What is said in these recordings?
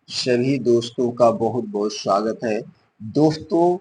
सभी दोस्तों का बहुत बहुत स्वागत है। दोस्तों,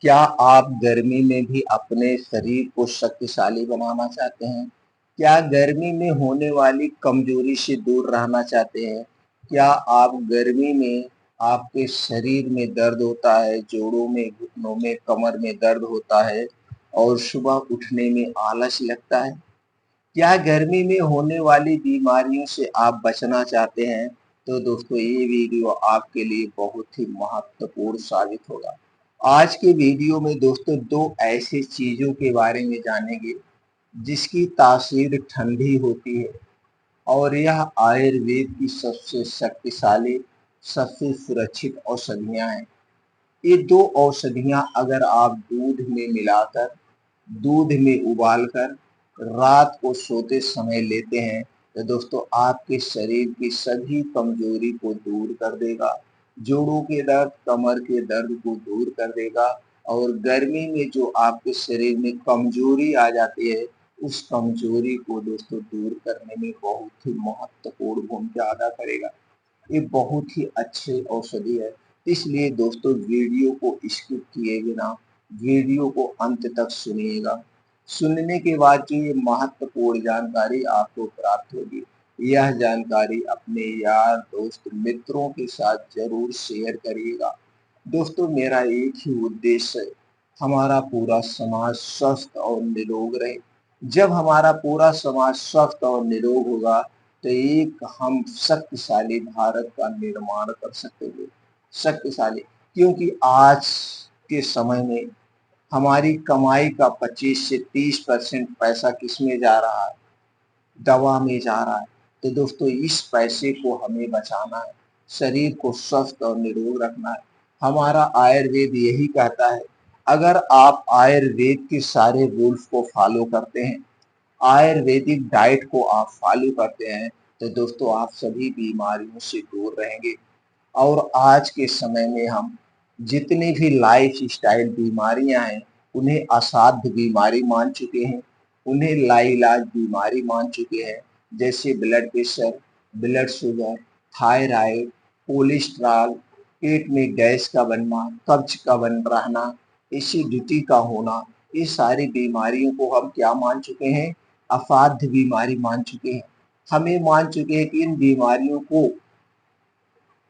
क्या आप गर्मी में भी अपने शरीर को शक्तिशाली बनाना चाहते हैं? क्या गर्मी में होने वाली कमजोरी से दूर रहना चाहते हैं? क्या आप गर्मी में आपके शरीर में दर्द होता है, जोड़ों में, घुटनों में, कमर में दर्द होता है और सुबह उठने में आलस लगता है? क्या गर्मी में होने वाली बीमारियों से आप बचना चाहते हैं? तो दोस्तों, ये वीडियो आपके लिए बहुत ही महत्वपूर्ण साबित होगा। आज के वीडियो में दोस्तों दो ऐसी चीजों के बारे में जानेंगे जिसकी तासीर ठंडी होती है और यह आयुर्वेद की सबसे शक्तिशाली, सबसे सुरक्षित औषधियां हैं। ये दो औषधियां अगर आप दूध में उबालकर रात को सोते समय लेते हैं तो दोस्तों आपके शरीर की सभी कमजोरी को दूर कर देगा, जोड़ों के दर्द, कमर के दर्द को दूर कर देगा और गर्मी में जो आपके शरीर में कमजोरी आ जाती है उस कमजोरी को दोस्तों दूर करने में बहुत ही महत्वपूर्ण भूमिका अदा करेगा। ये बहुत ही अच्छी औषधि है। इसलिए दोस्तों, वीडियो को स्किप किए बिना वीडियो को अंत तक सुनिएगा। सुनने के बाद जो ये महत्वपूर्ण जानकारी आपको प्राप्त होगी, यह जानकारी अपने यार, दोस्त, मित्रों के साथ जरूर शेयर करिएगा। दोस्तों, मेरा एक ही उद्देश्य है, हमारा पूरा समाज स्वस्थ और निरोग रहे। जब हमारा पूरा समाज स्वस्थ और निरोग होगा तो एक हम शक्तिशाली भारत का निर्माण कर सकेंगे। शक्तिशाली, क्योंकि आज के समय में हमारी कमाई का 25 से 30% पैसा किसमें जा रहा है? दवा में जा रहा है। तो दोस्तों, इस पैसे को हमें बचाना है, शरीर को स्वस्थ और निरोग रखना है। हमारा आयुर्वेद यही कहता है, अगर आप आयुर्वेद के सारे रूल्स को फॉलो करते हैं, आयुर्वेदिक डाइट को आप फॉलो करते हैं तो दोस्तों आप सभी बीमारियों से दूर रहेंगे। और आज के समय में हम जितनी भी लाइफ स्टाइल बीमारियां हैं उन्हें असाध्य बीमारी मान चुके हैं, उन्हें लाइलाज बीमारी मान चुके हैं। जैसे blood pressure, blood sugar, thyroid, cholesterol, पेट में गैस का बनना, कब्ज का बन रहना, एसिडिटी का होना, ये सारी बीमारियों को हम क्या मान चुके हैं? असाध्य बीमारी मान चुके हैं। हमें मान चुके हैं कि इन बीमारियों को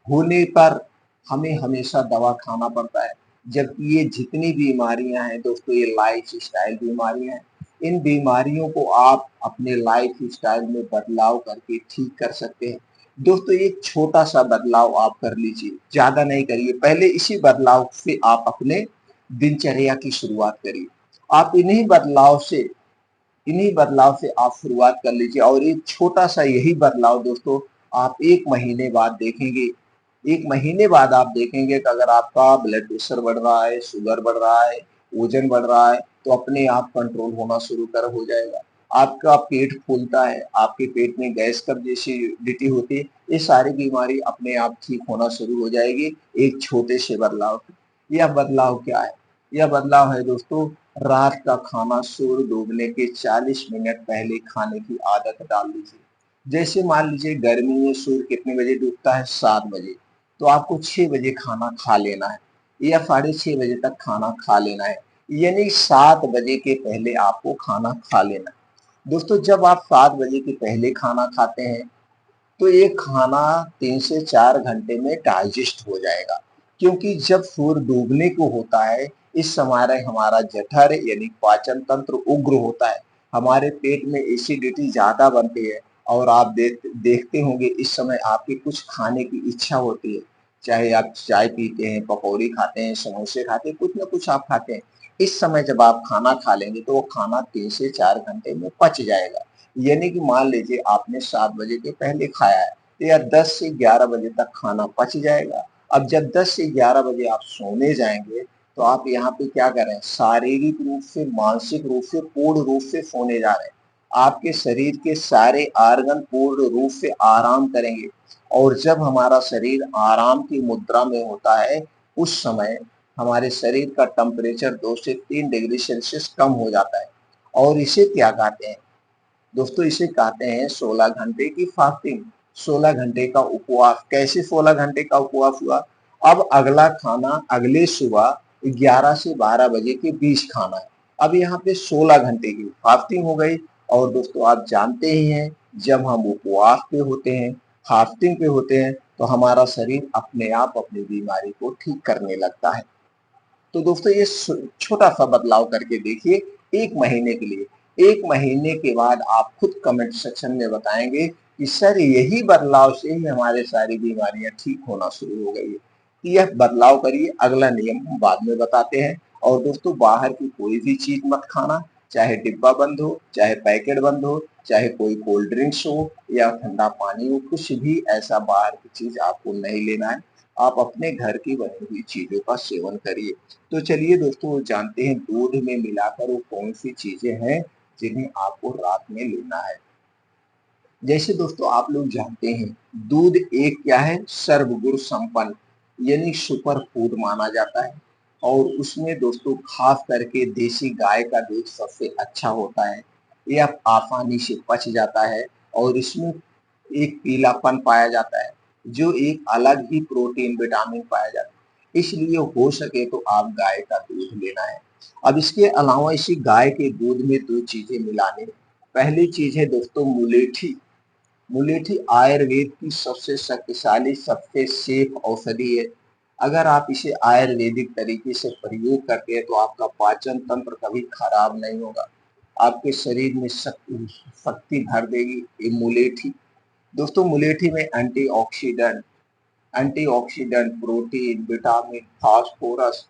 होने पर हमें हमेशा दवा खाना पड़ता है। जबकि ये जितनी बीमारियां हैं दोस्तों, ये लाइफ स्टाइल बीमारियां हैं। इन बीमारियों को आप अपने लाइफ स्टाइल में बदलाव करके ठीक कर सकते हैं। दोस्तों, एक छोटा सा बदलाव आप कर लीजिए, ज्यादा नहीं करिए। पहले इसी बदलाव से आप अपने दिनचर्या की शुरुआत करिए। आप इन्हीं बदलाव से आप शुरुआत कर लीजिए और एक छोटा सा यही बदलाव दोस्तों आप 1 महीने बाद देखेंगे। 1 महीने बाद आप देखेंगे कि अगर आपका ब्लड प्रेशर बढ़ रहा है, शुगर बढ़ रहा है, वजन बढ़ रहा है तो अपने आप कंट्रोल होना शुरू कर हो जाएगा। आपका पेट फूलता है, आपके पेट में गैस कब्ज एसिडिटी होती है, ये सारी बीमारी अपने आप ठीक होना शुरू हो जाएगी एक छोटे से बदलाव से। यह बदलाव क्या है? यह बदलाव है दोस्तों, रात का खाना सूर्य डूबने के 40 मिनट पहले खाने की आदत डाल लीजिए। जैसे मान लीजिए गर्मी में सूर्य कितने बजे डूबता है? 7 बजे। तो आपको 6 बजे खाना खा लेना है या 6:30 बजे तक खाना खा लेना है, यानी 7 बजे के पहले आपको खाना खा लेना है। दोस्तों, जब आप 7 बजे के पहले खाना खाते हैं तो ये खाना 3 से 4 घंटे में डाइजेस्ट हो जाएगा, क्योंकि जब सूर्य डूबने को होता है इस समय हमारा जठर यानी पाचन तंत्र उग्र होता है, हमारे पेट में एसिडिटी ज्यादा बनती है और आप देखते होंगे इस समय आपकी कुछ खाने की इच्छा होती है। चाहे आप चाय पीते हैं, पकौड़ी खाते हैं, समोसे खाते हैं, कुछ ना कुछ आप खाते हैं। इस समय जब आप खाना खा लेंगे तो वो खाना 3 से 4 घंटे में पच जाएगा। यानी कि मान लीजिए आपने 7 बजे के पहले खाया है तो यह 10 से 11 बजे तक खाना पच जाएगा। अब जब 10 से 11 बजे आप सोने जाएंगे तो आप यहाँ पे क्या कर रहे हैं? शारीरिक रूप से, मानसिक रूप से, पूर्ण रूप से सोने जा रहे हैं। आपके शरीर के सारे आर्गन पूर्ण रूप से आराम करेंगे और जब हमारा शरीर आराम की मुद्रा में होता है उस समय हमारे शरीर का टेम्परेचर 2 से 3 डिग्री सेल्सियस कम हो जाता है। और इसे क्या कहते हैं? दोस्तों, इसे कहते हैं 16 घंटे की फास्टिंग। 16 घंटे का उपवास। कैसे 16 घंटे का उपवास हुआ? अब अगला खाना अगले सुबह 11 से 12 बजे के बीच खाना है। अब यहाँ पे 16 घंटे की फास्टिंग हो गई। और दोस्तों आप जानते ही हैं, जब हम उपवास पे होते हैं, फास्टिंग पे होते हैं, तो हमारा शरीर अपने आप अपनी बीमारी को ठीक करने लगता है। तो दोस्तों ये छोटा सा बदलाव करके देखिए 1 महीने के लिए। 1 महीने के बाद आप खुद कमेंट सेक्शन में बताएंगे कि सर यही बदलाव से ही हमारे सारी बीमारियां ठीक होना शुरू हो गई है। तो यह बदलाव करिए, अगला नियम हम बाद में बताते हैं। और दोस्तों बाहर की कोई भी चीज मत खाना, चाहे डिब्बा बंद हो, चाहे पैकेट बंद हो, चाहे कोई कोल्ड ड्रिंक्स हो या ठंडा पानी हो, कुछ भी ऐसा बाहर की चीज आपको नहीं लेना है। आप अपने घर की बनी हुई चीजों का सेवन करिए। तो चलिए दोस्तों जानते हैं दूध में मिलाकर वो कौन सी चीजें हैं जिन्हें आपको रात में लेना है। जैसे दोस्तों आप लोग जानते हैं, दूध एक क्या है, सर्वगुण संपन्न यानी सुपर फूड माना जाता है। और उसमें दोस्तों खास करके देसी गाय का दूध सबसे अच्छा होता है। यह आसानी से पच जाता है और इसमें एक पीलापन पाया जाता है, जो एक अलग ही प्रोटीन विटामिन पाया जाता है। इसलिए हो सके तो आप गाय का दूध लेना है। अब इसके अलावा इसी गाय के दूध में 2 चीजें मिलानी है। पहली चीज है दोस्तों मुलेठी। मुलेठी आयुर्वेद की सबसे शक्तिशाली, सबसे सेफ औषधि है। अगर आप इसे आयुर्वेदिक तरीके से प्रयोग करते हैं तो आपका पाचन तंत्र कभी खराब नहीं होगा, आपके शरीर में शक्ति शक्ति भर देगी ये मुलेठी। दोस्तों मुलेठी में antioxidant, protein, vitamin, phosphorus,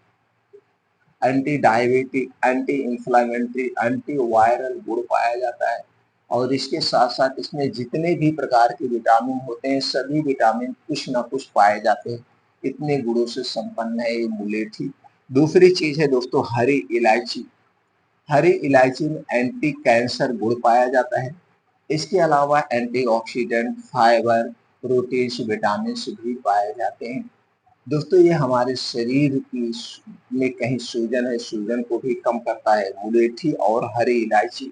anti diabetic, anti inflammatory, anti viral गुण पाया जाता है। और इसके साथ साथ इसमें जितने भी प्रकार के विटामिन होते हैं, सभी विटामिन कुछ ना कुछ पाए जाते हैं। इतने गुणों से संपन्न है ये मुलेठी। दूसरी चीज है दोस्तों हरी इलायची। हरी इलायची में एंटी कैंसर गुण पाया जाता है। इसके अलावा एंटीऑक्सीडेंट, फाइबर, प्रोटीन्स, विटामिन भी पाए जाते हैं। दोस्तों ये हमारे शरीर की में कहीं सूजन है, सूजन को भी कम करता है मुलेठी और हरी इलायची।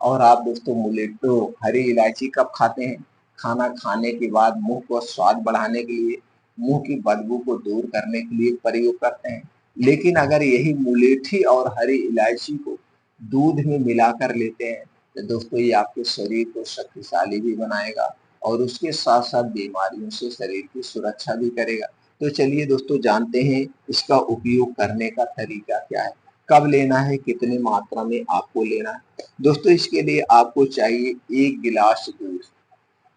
और आप दोस्तों मुलेटो हरी इलायची कब खाते हैं? खाना खाने के बाद मुंह को स्वाद बढ़ाने के लिए, मुंह की बदबू को दूर करने के लिए प्रयोग करते हैं। लेकिन अगर यही मुलेठी और हरी इलायची को दूध में मिलाकर लेते हैं तो दोस्तों ये आपके शरीर को शक्तिशाली भी बनाएगा और उसके साथ साथ बीमारियों से शरीर की सुरक्षा भी करेगा। तो चलिए दोस्तों जानते हैं इसका उपयोग करने का तरीका क्या है, कब लेना है, कितनी मात्रा में आपको लेना है। दोस्तों इसके लिए आपको चाहिए 1 गिलास दूध।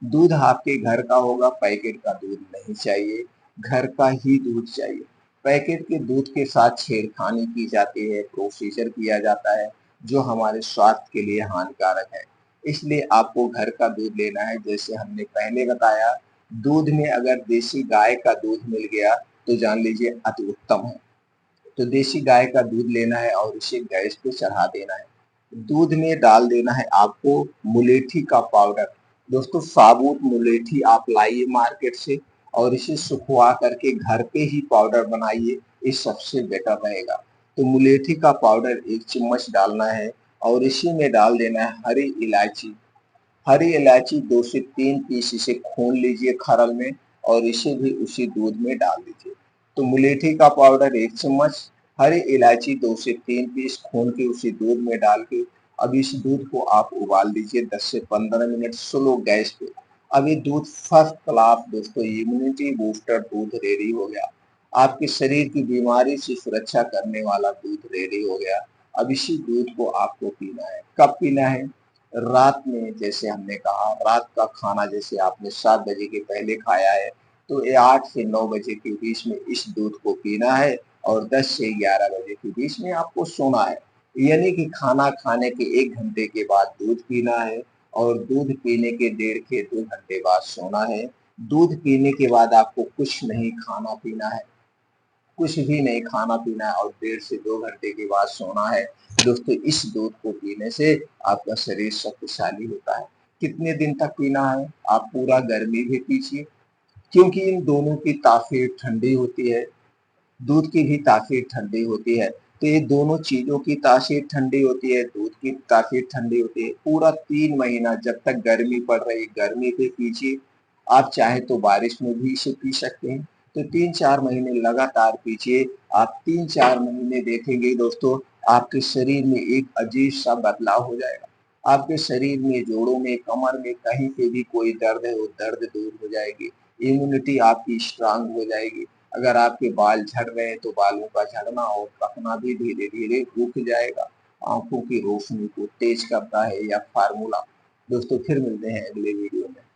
दूध आपके घर का होगा, पैकेट का दूध नहीं चाहिए, घर का ही दूध चाहिए। पैकेट के दूध के साथ छेड़खानी की जाती है, प्रोसीजर किया जाता है, जो हमारे स्वास्थ्य के लिए हानिकारक है। इसलिए आपको घर का दूध लेना है। जैसे हमने पहले बताया, दूध में अगर देसी गाय का दूध मिल गया तो जान लीजिए अति उत्तम है। तो देसी गाय का दूध लेना है और इसे गैस पे चढ़ा देना है। दूध में डाल देना है आपको मुलेठी का पाउडर। दोस्तों साबुत मुलेठी आप लाइए मार्केट से और इसे सुखवा करके घर पे ही पाउडर बनाइए, ये सबसे बेटर रहेगा। तो मुलेठी का पाउडर 1 चम्मच डालना है और इसी में डाल देना है हरी इलायची। हरी इलायची 2 से 3 पीस इसे खून लीजिए खरल में और इसे भी उसी दूध में डाल दीजिए। तो मुलेठी का पाउडर 1 चम्मच, हरी इलायची 2 से 3 पीस खून के उसी दूध में डाल के अब इस दूध को आप उबाल दीजिए 10 से 15 मिनट स्लो गैस पे। अब ये दूध फर्स्ट क्लास दोस्तों इम्यूनिटी बूस्टर दूध रेडी हो गया। आपके शरीर की बीमारी से सुरक्षा करने वाला दूध रेडी हो गया। अब इसी दूध को आपको पीना है। कब पीना है? रात में। जैसे हमने कहा रात का खाना जैसे आपने 7 बजे के पहले खाया है तो ये 8 से 9 बजे के बीच में इस दूध को पीना है और 10 से 11 बजे के बीच में आपको सोना है। यानी कि खाना खाने के 1 घंटे के बाद दूध पीना है और दूध पीने के 1.5 से 2 घंटे बाद सोना है। दूध पीने के बाद आपको कुछ नहीं खाना पीना है, कुछ भी नहीं खाना पीना है और 1.5 से 2 घंटे के बाद सोना है। दोस्तों इस दूध को पीने से आपका शरीर शक्तिशाली होता है। कितने दिन तक पीना है? आप पूरा गर्मी भी पीजिए, क्योंकि इन दोनों की तासीर ठंडी होती है, दूध की भी तासीर ठंडी होती है। तो ये दोनों चीजों की तासीर ठंडी होती है, दूध की तासीर ठंडी होती है। पूरा 3 महीना जब तक गर्मी पड़ रही है गर्मी पे पीजिए आप चाहे तो बारिश में भी इसे पी सकते हैं। तो 3-4 महीने लगातार पीजिए। आप 3-4 महीने देखेंगे दोस्तों, आपके शरीर में एक अजीब-सा बदलाव हो जाएगा। आपके शरीर में, जोड़ों में, कमर में कहीं पे भी कोई दर्द है, वो दर्द दूर हो जाएगी। इम्यूनिटी आपकी स्ट्रॉन्ग हो जाएगी। अगर आपके बाल झड़ रहे हैं, तो बालों का झड़ना और पकना भी धीरे-धीरे रुक जाएगा। आँखों की रोशनी को तेज करता है यह फ़ॉर्मूला। दोस्तों फिर मिलते हैं अगले वीडियो में।